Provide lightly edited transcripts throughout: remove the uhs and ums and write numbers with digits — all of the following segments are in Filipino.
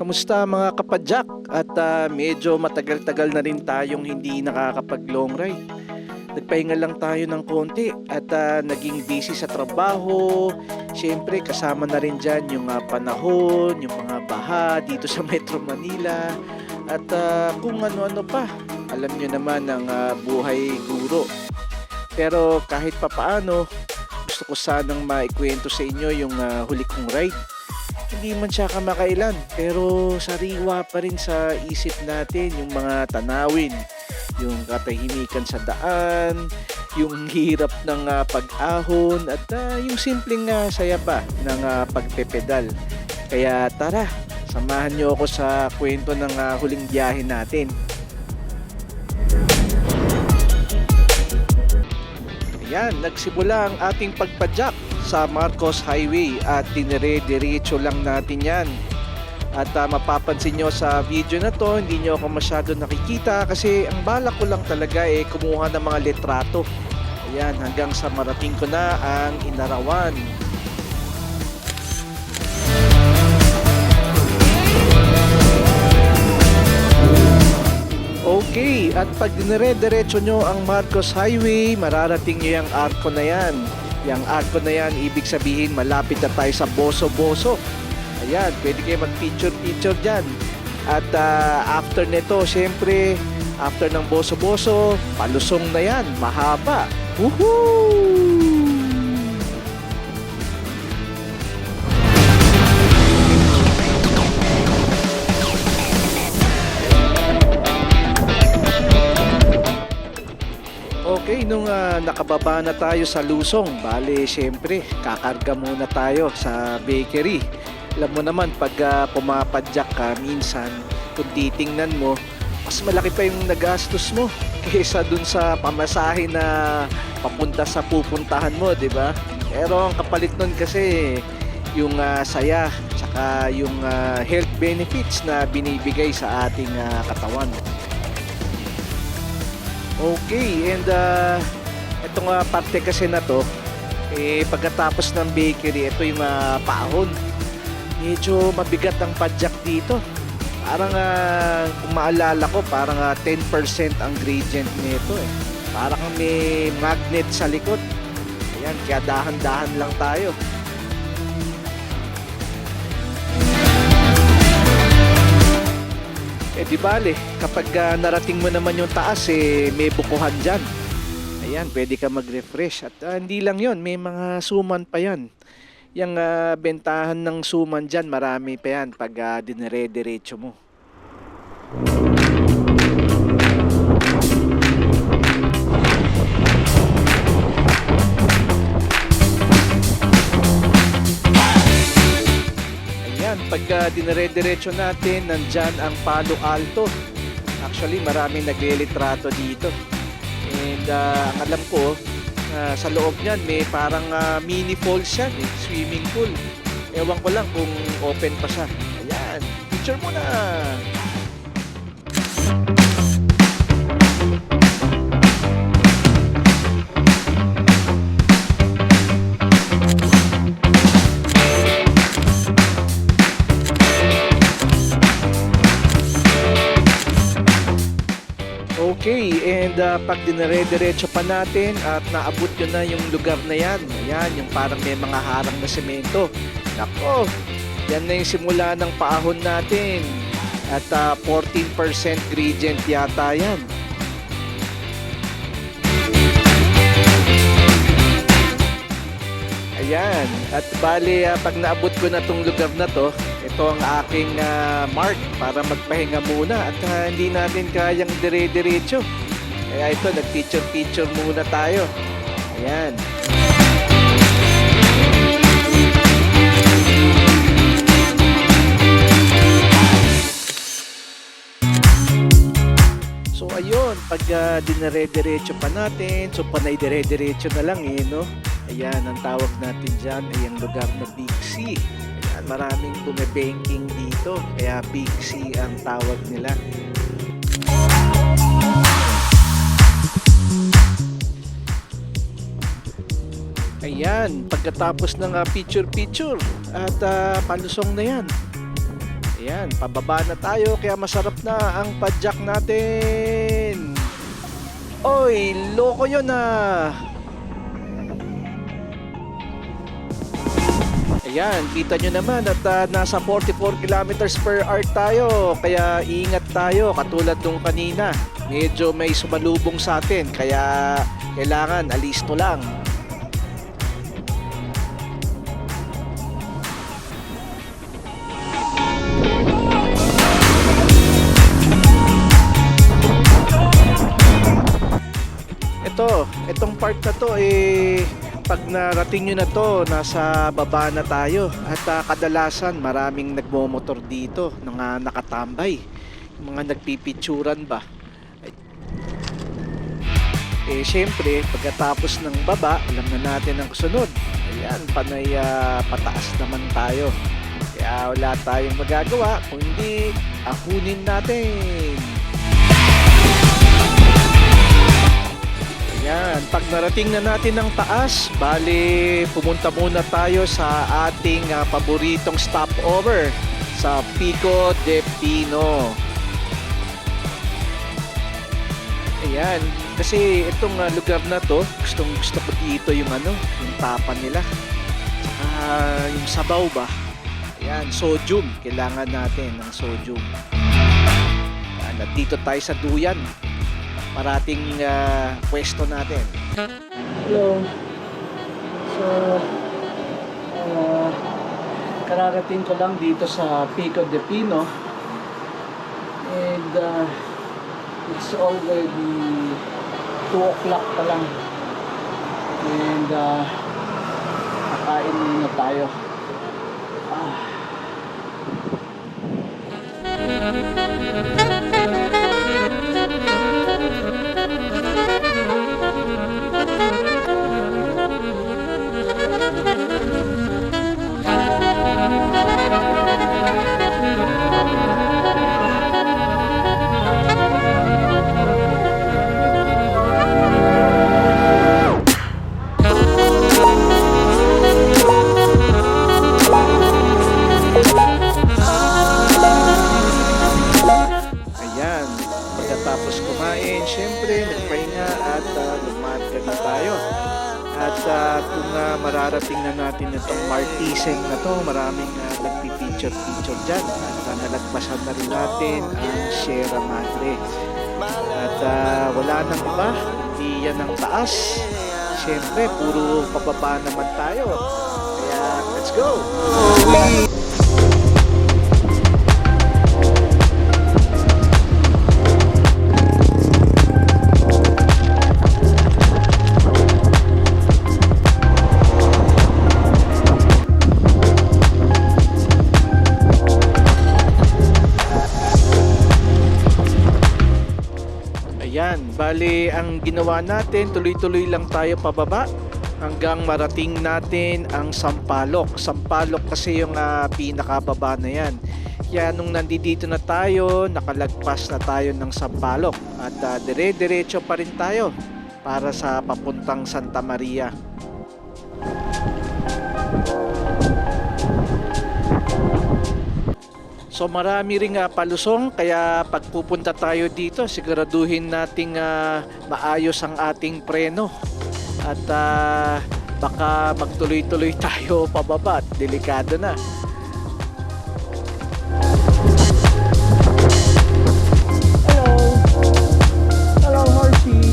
Kamusta mga kapadyak? At medyo matagal-tagal na rin tayong hindi nakakapag long ride. Nagpahinga lang tayo ng konti at naging busy sa trabaho. Siyempre kasama na rin dyan yung panahon, yung mga baha dito sa Metro Manila. At kung ano-ano pa, alam nyo naman ang buhay guro. Pero kahit papaano, gusto ko sanang maikwento sa inyo yung huli kong ride. Hindi man siya kamakailan, pero sariwa pa rin sa isip natin yung mga tanawin, yung katahimikan sa daan, yung hirap ng pag-ahon, at yung simpleng saya pa ng pagpepedal. Kaya tara, samahan niyo ako sa kwento ng huling biyahe natin. Ayan, nagsimula ang ating pagpadyak sa Marcos Highway at dinire-diretso lang natin yan. At mapapansin nyo sa video na to, hindi nyo ako masyado nakikita kasi ang balak ko lang talaga kumuha ng mga litrato. Ayan, hanggang sa marating ko na ang Inarawan. Okay, at pag dinire-diretso nyo ang Marcos Highway, mararating nyo yung arko na yan. Yung arko na yan, ibig sabihin malapit na tayo sa Boso-Boso. Ayan, pwede kayo mag-picture-picture dyan. At after nito, syempre, after ng Boso-Boso, palusong na yan, mahaba. Woohoo! Okay, nung nakababa na tayo sa Lusong, bale, syempre, kakarga muna tayo sa bakery. Alam mo naman, pag pumapadyak ka, minsan, kung titingnan mo, mas malaki pa yung nagastos mo kaysa dun sa pamasahe na papunta sa pupuntahan mo, di ba? Pero ang kapalit nun kasi, yung saya, tsaka yung health benefits na binibigay sa ating katawan. Okay, and itong parte kasi na to, pagkatapos ng bakery, ito yung paahon. Medyo mabigat ang padyak dito. Parang kung maalala ko, parang 10% ang gradient nito eh. Parang may magnet sa likod. Ayan, kaya dahan-dahan lang tayo. Di bale, kapag narating mo naman yung taas, may bukuhan dyan. Ayan, pwede ka mag-refresh. At hindi lang yon, may mga suman pa yan. Yung bentahan ng suman dyan, marami pa yan pag dinire-diretso mo. Pagka dinire-diretso natin, nandyan ang Palo Alto. Actually, maraming naglilitrato dito. And ang alam ko, sa loob niyan, may parang mini falls yan, swimming pool. Ewan ko lang kung open pa siya. Ayan, picture mo na! Okay, and pag dinire-diretso pa natin at naabot yun na yung lugar na yan, ayan, yung parang may mga harang na semento. Nako, yan na yung simula ng paahon natin. At 14% gradient yata yan. Ayan, at bali pag naabot ko na tong lugar na to, ito ang aking mark para magpahinga muna at hindi natin kayang dire-diretso. Kaya ito, nag-picture-picture muna tayo. Ayan. So ayun, pag dinire-diretso pa natin, so panay dire-diretso na lang no? Ayan, ang tawag natin dyan ay ang lugar na Big C. Ayan, maraming bumibanking dito, kaya Big C ang tawag nila. Ayan, pagkatapos ng picture-picture at palusong na yan. Ayan, pababa na tayo kaya masarap na ang padjak natin. Oy, loko yun ah. Ayan, kita nyo naman at nasa 44 kilometers per hour tayo. Kaya ingat tayo katulad nung kanina. Medyo may sumalubong sa atin kaya kailangan alisto lang. Itong part na to pag narating nyo na to, nasa baba na tayo at kadalasan maraming nagmomotor dito, nakatambay, yung mga nagpipicturan ba. Syempre, pagkatapos ng baba, alam na natin ang sunod. Ayan, panay pataas naman tayo. Kaya wala tayong magagawa kung hindi ahunin natin. Ayan, pag narating na natin ng taas, bali pumunta muna tayo sa ating paboritong stopover sa Pico de Pino. Ayan, kasi itong lugar na to, gusto ko dito yung yung tapa nila. Saka yung sabaw ba? Ayan, sodium, kailangan natin ng sodium. Ayan, at dito tayo sa duyan. Parating pwesto natin. Hello. So, kararating ko lang dito sa Pico de Pino. And it's already 2 o'clock pa lang. And kakain muna tayo. Pagkatapos kumain, syempre nagpahinga at lumakad na tayo. At kung mararating na natin itong Martisen na to, maraming nagpipicture dyan. At nalagpasan na rin natin ang Sierra Madre. At wala nang iba, hindi yan ang taas. Syempre, puro pababa naman tayo. Kaya, let's go! Ayan, bali ang ginawa natin, tuloy-tuloy lang tayo pababa hanggang marating natin ang Sampaloc. Sampaloc kasi yung pinakababa na yan. Kaya nung nandito na tayo, nakalagpas na tayo ng Sampaloc at dire-diretso pa rin tayo para sa papuntang Santa Maria. So marami ring palusong kaya pag pupunta tayo dito siguraduhin nating maayos ang ating preno at baka magtuloy-tuloy tayo pababa at delikado na. Hello horsey.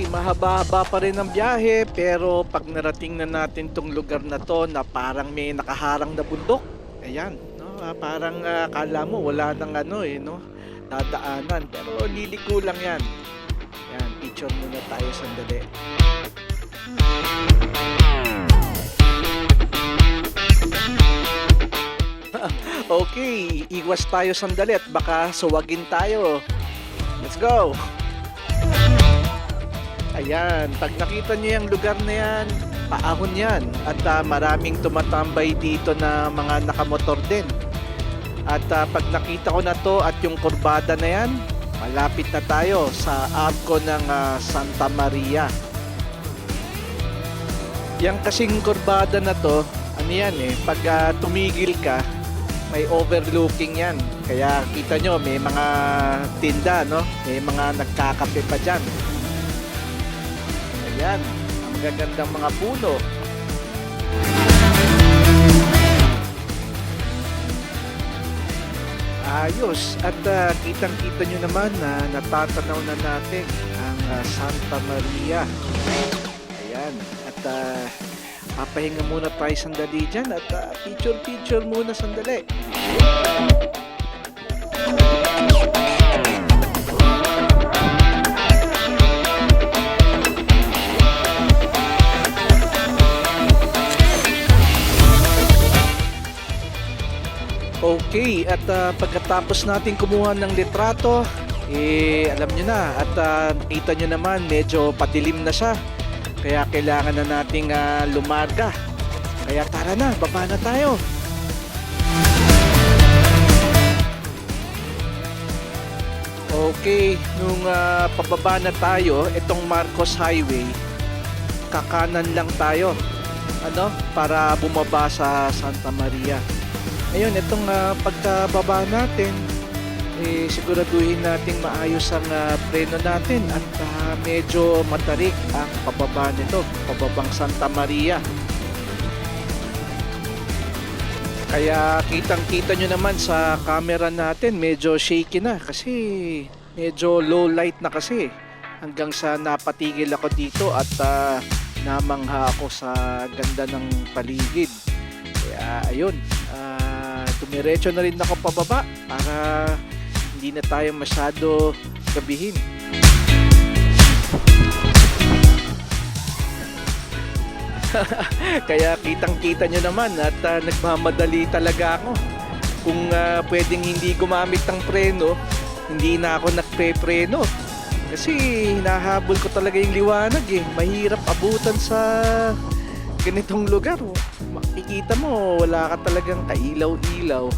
Mahaba-haba pa rin ang biyahe pero pag narating na natin tong lugar na to na parang may nakaharang na bundok, ayan, no? Parang kala mo wala nang dadaanan pero liliko lang yan. Ayan, picture muna tayo sandali. Okay, iwas tayo sandali at baka suwagin tayo. Let's go! Ayan, pag nakita niyo yung lugar na yan, paahon yan at maraming tumatambay dito na mga nakamotor din. At pag nakita ko na to at yung kurbada na yan, malapit na tayo sa arko ng Santa Maria. Yang kasing kurbada na to, ano yan pag tumigil ka, may overlooking yan. Kaya kita nyo, may mga tinda, no? May mga nagkakape pa dyan. Ayan, ang gagandang mga puno. Ayos. At kitang-kita nyo naman na natatanaw na natin ang Santa Maria. Ayan. At papahinga muna tayo sandali dyan at picture-picture muna sandali. Okay, at pagkatapos natin kumuha ng litrato, alam nyo na, at nakita nyo naman medyo padilim na siya. Kaya kailangan na nating lumarga. Kaya tara na, baba na tayo. Okay, nung pababa na tayo, itong Marcos Highway, kakanan lang tayo, para bumaba sa Santa Maria. Ayun, itong pagkababa natin, siguraduhin nating maayos ang preno natin at medyo matarik ang pababa nito, pababang Santa Maria. Kaya kitang-kita nyo naman sa camera natin, medyo shaky na kasi medyo low light na kasi. Hanggang sa napatigil ako dito at namangha ako sa ganda ng paligid. Kaya ayun, tumiretso na rin ako pababa para hindi na tayo masyado gabihin. Kaya kitang-kita nyo naman at nagmamadali talaga ako. Kung pwedeng hindi gumamit ng preno, hindi na ako nagpe-preno. Kasi hinahabol ko talaga yung liwanag Mahirap abutan sa ganitong lugar. Makikita mo, wala ka talagang kailaw-ilaw.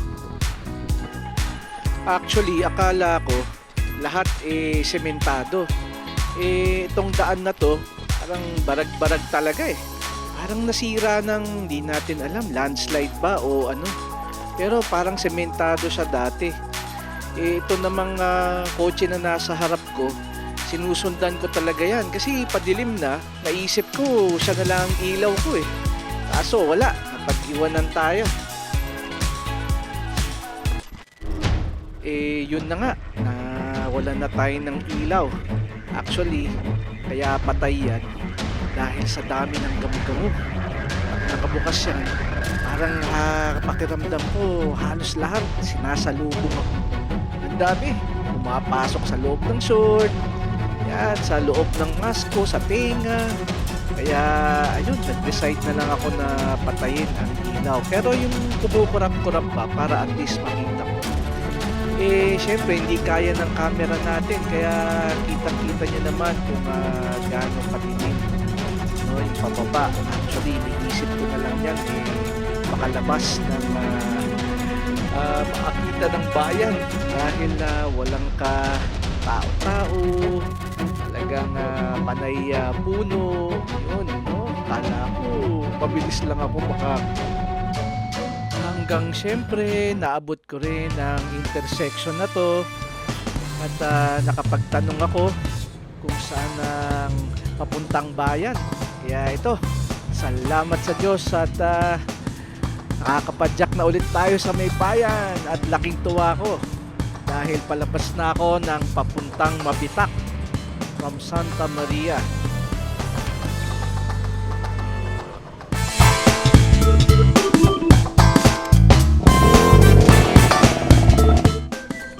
Actually, akala ko lahat sementado. Itong daan na to, parang barag-barag talaga Parang nasira ng, hindi natin alam, landslide ba o ano. Pero parang sementado siya dati. Ito namang kotse na nasa harap ko, sinusundan ko talaga yan. Kasi padilim na, naisip ko siya na lang ang ilaw ko Kaso wala, napag-iwanan tayo. Yun na nga, wala na tayo ng ilaw. Actually, kaya patay yan dahil sa dami ng gamo-gamo. Pag nakabukas yan, parang pakiramdam ko halos lahat sinasalubong ako. Ang dami, pumapasok sa loob ng short, yan, sa loob ng mask ko, sa tenga. Kaya ayun, nag-decide na lang ako na patayin ang ilaw. Pero yung kumukurap-kurap pa para at least makita ko. Syempre hindi kaya ng camera natin, kaya kitang-kita nyo naman kung gaano patinig yung pababa. Actually, iniisip ko na lang yan makalabas ng makakita ng bayan dahil walang tao-tao, talagang panay puno yun, kala ko mabilis lang ako hanggang syempre naabot ko rin ang intersection na to at nakapagtanong ako kung saan ang papuntang bayan. Kaya ito, salamat sa Diyos at nakakapadyak na ulit tayo sa may bayan at laking tuwa ko dahil palabas na ako ng papuntang Mabitak from Santa Maria.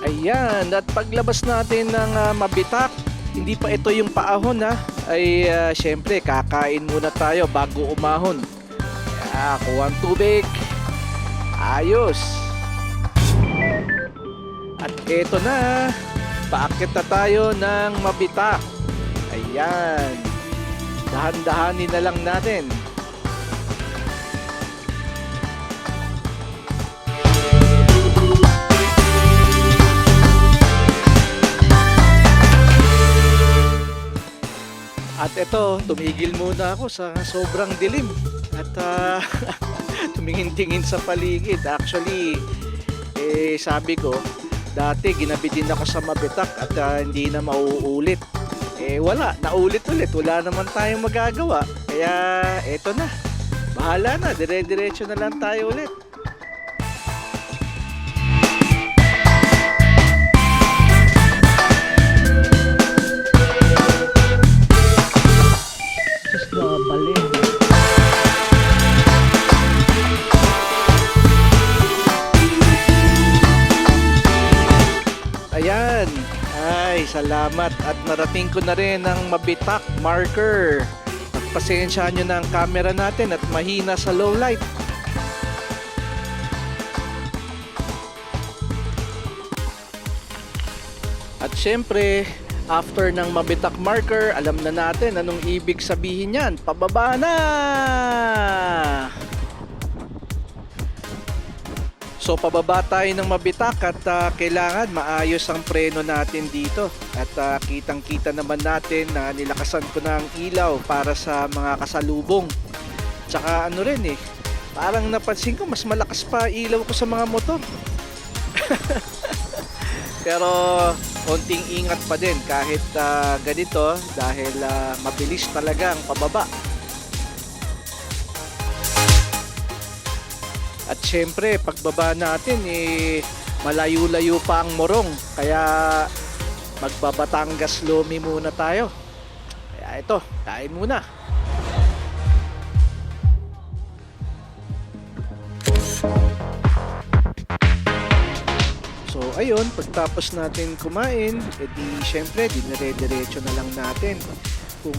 Ayan, at paglabas natin ng Mabitak, hindi pa ito yung paahon ay syempre kakain muna tayo bago umahon. Kaya kuha ang tubig. Ayos. At eto na, paakyat na tayo ng Mabitak. Ayan, dahan-dahanin na lang natin At eto, tumigil muna ako sa sobrang dilim at tumingin-tingin sa paligid. Actually, sabi ko, dati ginabi din ako sa mabitak at hindi na mauulit. Wala, naulit ulit. Wala naman tayong magagawa. Kaya eto na, bahala na, dire-diretso na lang tayo ulit. Just balik. Ayan. Ay, salamat. At narating ko na rin ang mabitak marker. Pasensyahan nyo na ang camera natin at mahina sa low light. At syempre, after ng mabitak marker, alam na natin anong ibig sabihin yan. Pababa na! So pababa tayo ng mabitak at kailangan maayos ang preno natin dito. At kitang-kita naman natin na nilakasan ko na ang ilaw para sa mga kasalubong. Tsaka ano rin parang napansin ko mas malakas pa ilaw ko sa mga motor. Pero konting ingat pa din kahit ganito dahil mabilis talaga ang pababa. At syempre, pagbaba natin, malayo-layo pa ang Morong. Kaya magbabatangas Lomi muna tayo. Kaya ito, kain muna. So ayun, pagtapos natin kumain, edi syempre, dinire-diretso na lang natin. Kung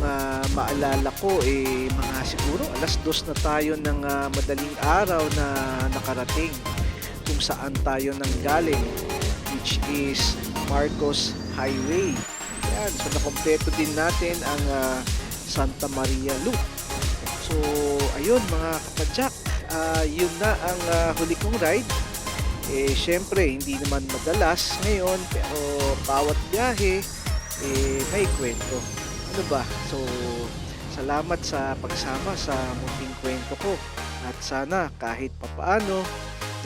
maalala ko, mga siguro alas 2 na tayo ng madaling araw na nakarating kung saan tayo nanggaling, which is Marcos Highway. Ayan, so nakompleto din natin ang Santa Maria Loop. So ayun mga kapadyak, yun na ang huli kong ride. Syempre hindi naman madalas ngayon, pero bawat biyahe may kwento. Ano ba? So, salamat sa pagsama sa munting kwento ko. At sana kahit papaano,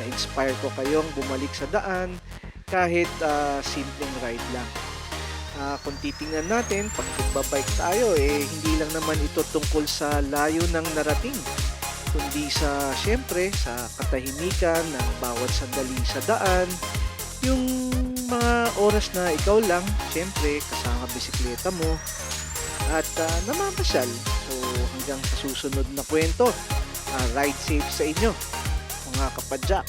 na-inspire ko kayong bumalik sa daan kahit simpleng ride lang. Kung titingnan natin, pag nagbabike tayo, hindi lang naman ito tungkol sa layo ng narating, kundi sa, syempre, sa katahimikan ng bawat sandali sa daan, yung mga oras na ikaw lang, syempre, kasama bisikleta mo, at namamasyal. So hanggang sa susunod na kwento, ride safe sa inyo mga kapadyak.